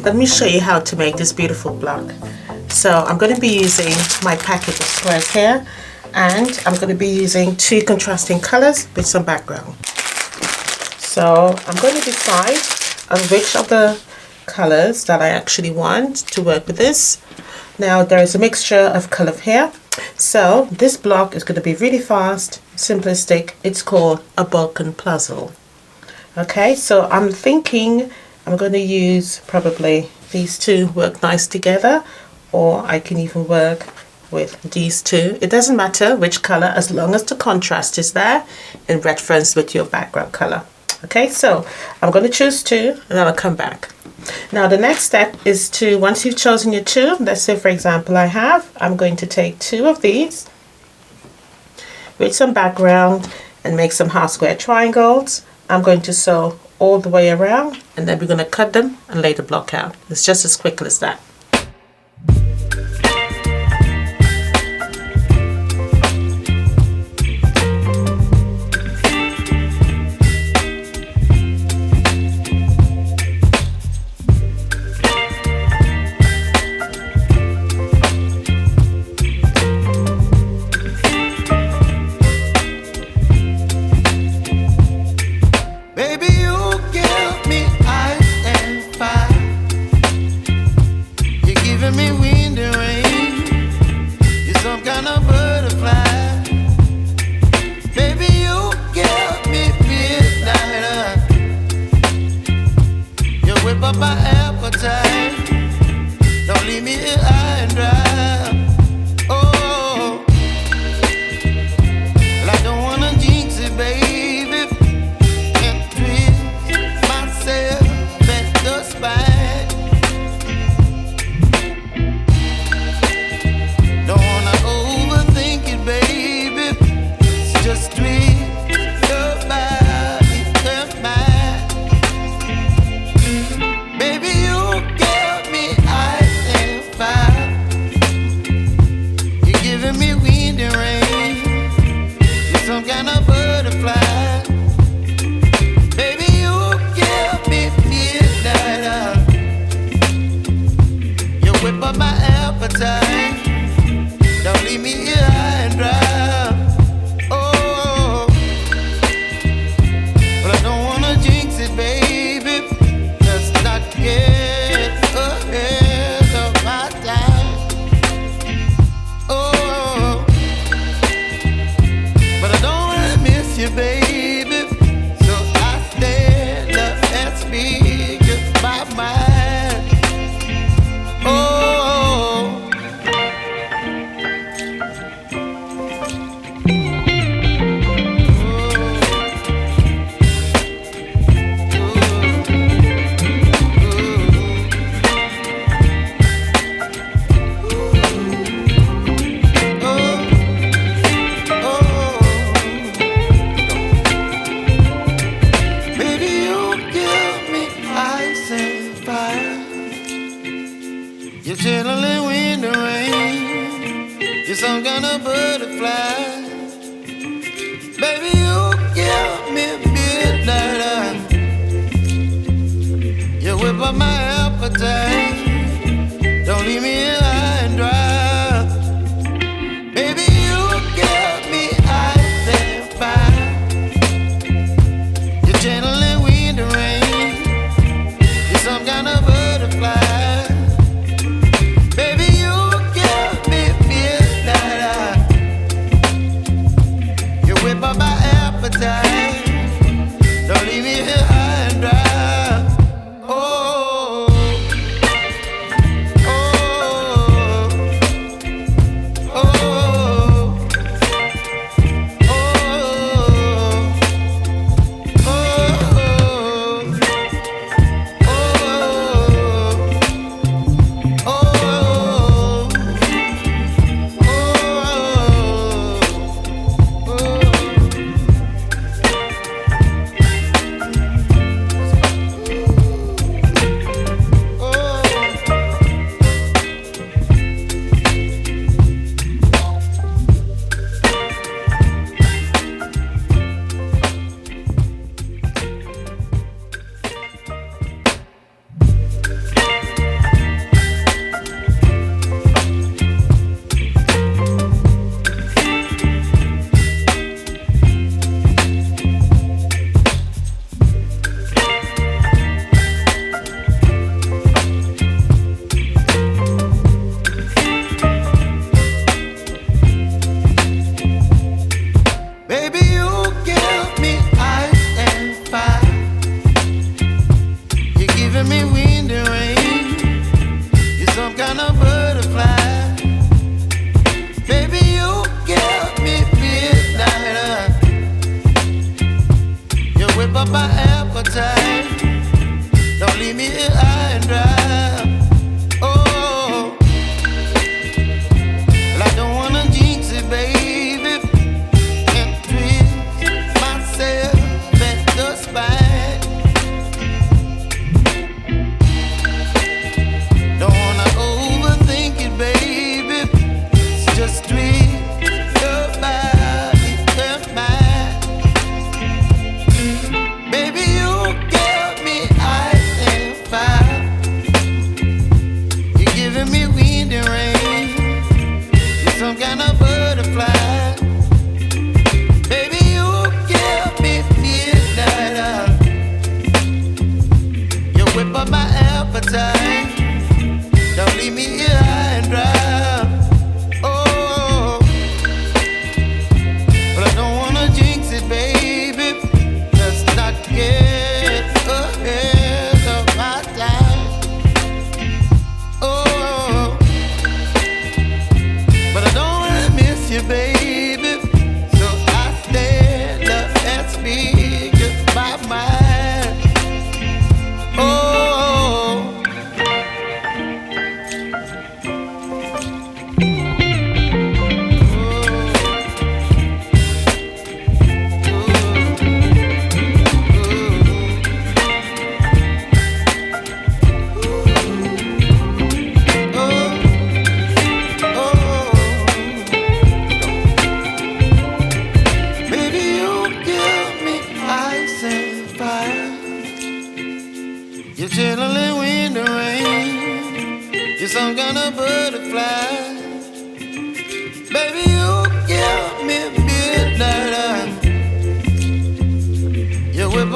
let me show you how to make this beautiful block. So I'm going to be using my packet of squares here, and I'm going to be using two contrasting colors with some background. So I'm going to decide on which of the colors that I actually want to work with this. Now there is a mixture of color here. So this block is going to be really fast, simplistic. It's called a Balkan puzzle. Okay, so I'm thinking I'm going to use probably these two work nice together, or I can even work with these two. It doesn't matter which color as long as the contrast is there in reference with your background color. Okay, so I'm going to choose two and then I'll come back. Now the next step is to, once you've chosen your two, let's say for example I'm going to take two of these with some background and make some half square triangles. I'm going to sew all the way around and then we're going to cut them and lay the block out. It's just as quick as that.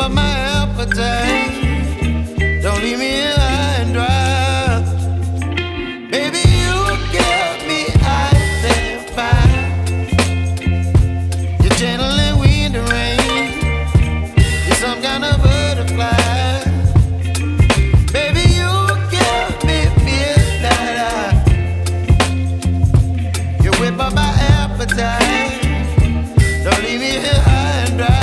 up my appetite. Don't leave me here high and dry. Baby, you give me ice and fire. You're channeling wind and rain. You're some kind of butterfly. Baby, you give me midnight. You whip up my appetite. Don't leave me here high and dry.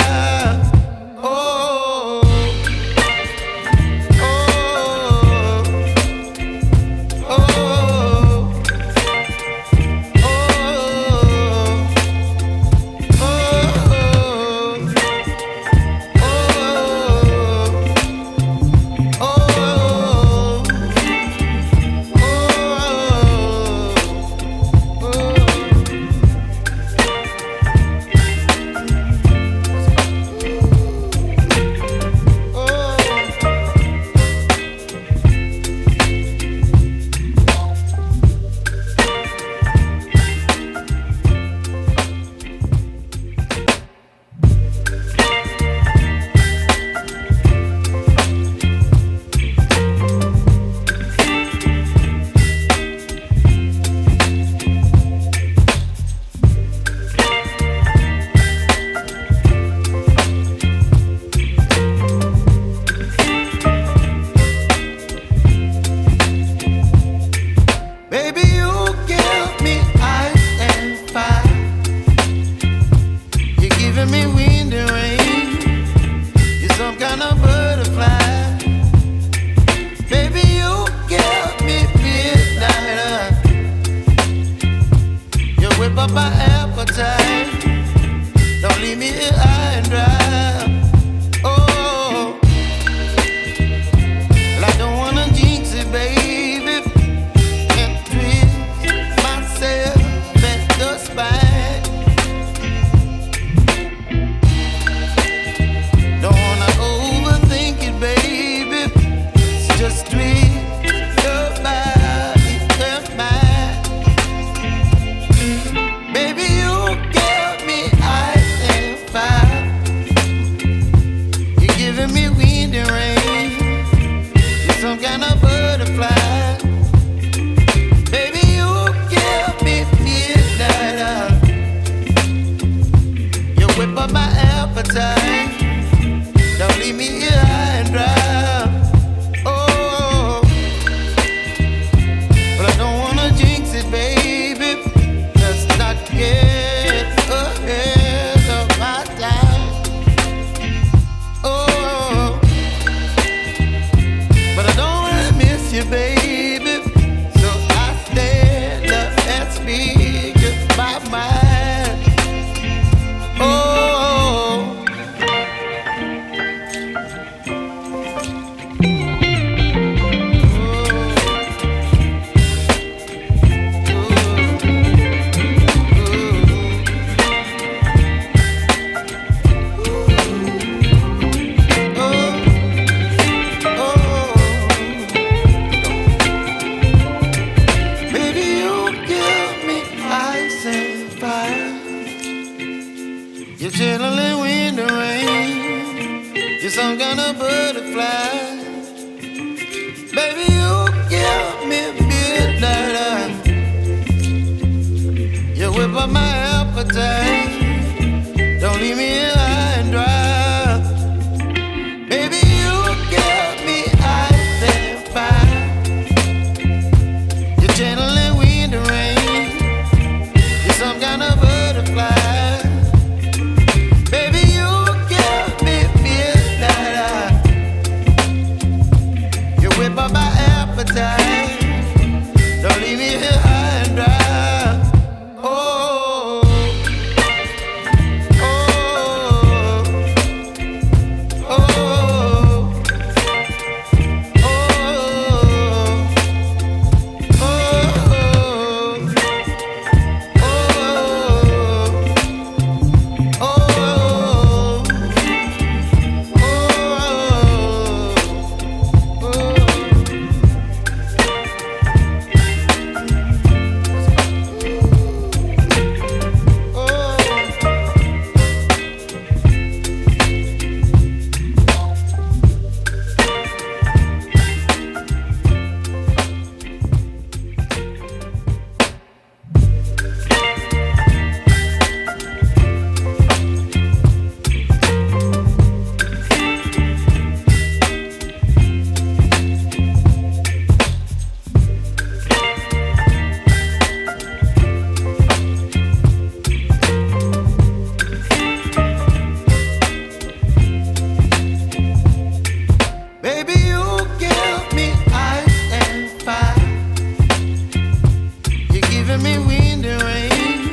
giving me wind and rain.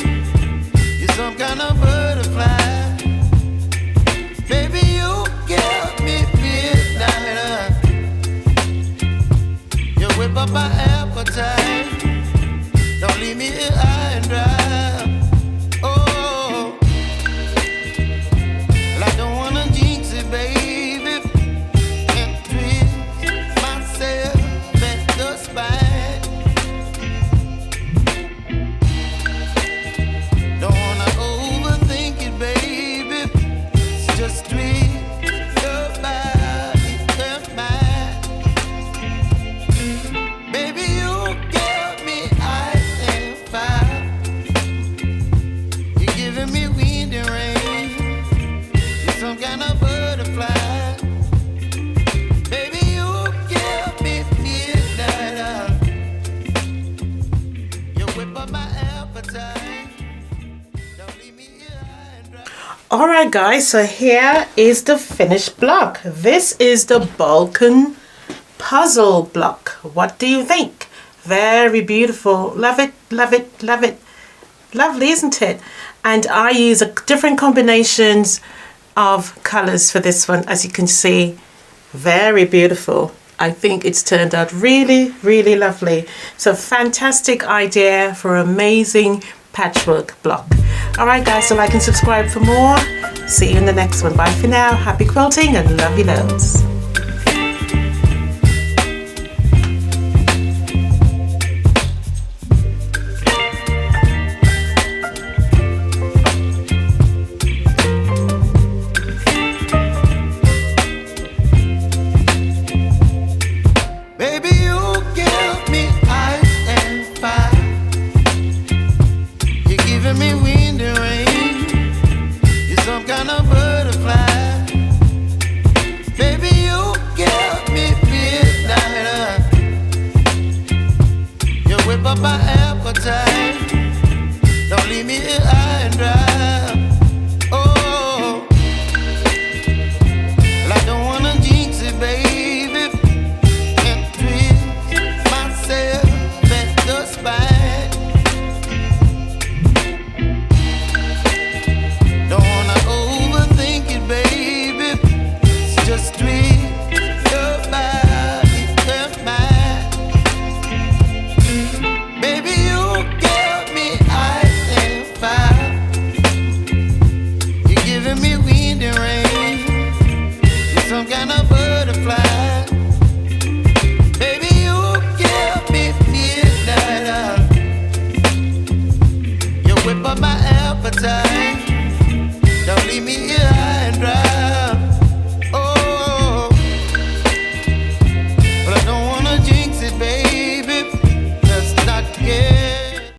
You're some kind of butterfly. Baby, you give me midnight. You whip up my appetite. Don't leave me here high and dry. Oh, well, I don't wanna jinx it, baby, and twist myself at the spine. Don't wanna overthink it, baby. It's just twist your body and mine. Baby, you give me ice and fire. You're giving me wind and rain. You're some kind of butterfly. Baby, you give me midnight. You whip up my appetite. Don't leave me here high and dry. Alright guys, so here is the finished block. This is the Balkan puzzle block. What do you think? Very beautiful. Love it, love it, love it. Lovely, isn't it? And I use different combinations of colors for this one, as you can see. Very beautiful. I think it's turned out really, really lovely. So fantastic idea for amazing patchwork block. Alright guys, so like and subscribe for more. See you in the next one. Bye for now. Happy quilting and love you loads. Baby, you give me ice and fire. You're giving me wind and rain. You're some kind of butterfly. Baby, you give me midnight. You whip up my appetite. Don't leave me here high and dry. Oh, well, I don't wanna jinx it, baby, and twist myself at the spine. Don't wanna overthink it, baby. It's just twist your body and mine. Baby, you give me ice and fire. You're giving me wind and rain. You're some kind of butterfly.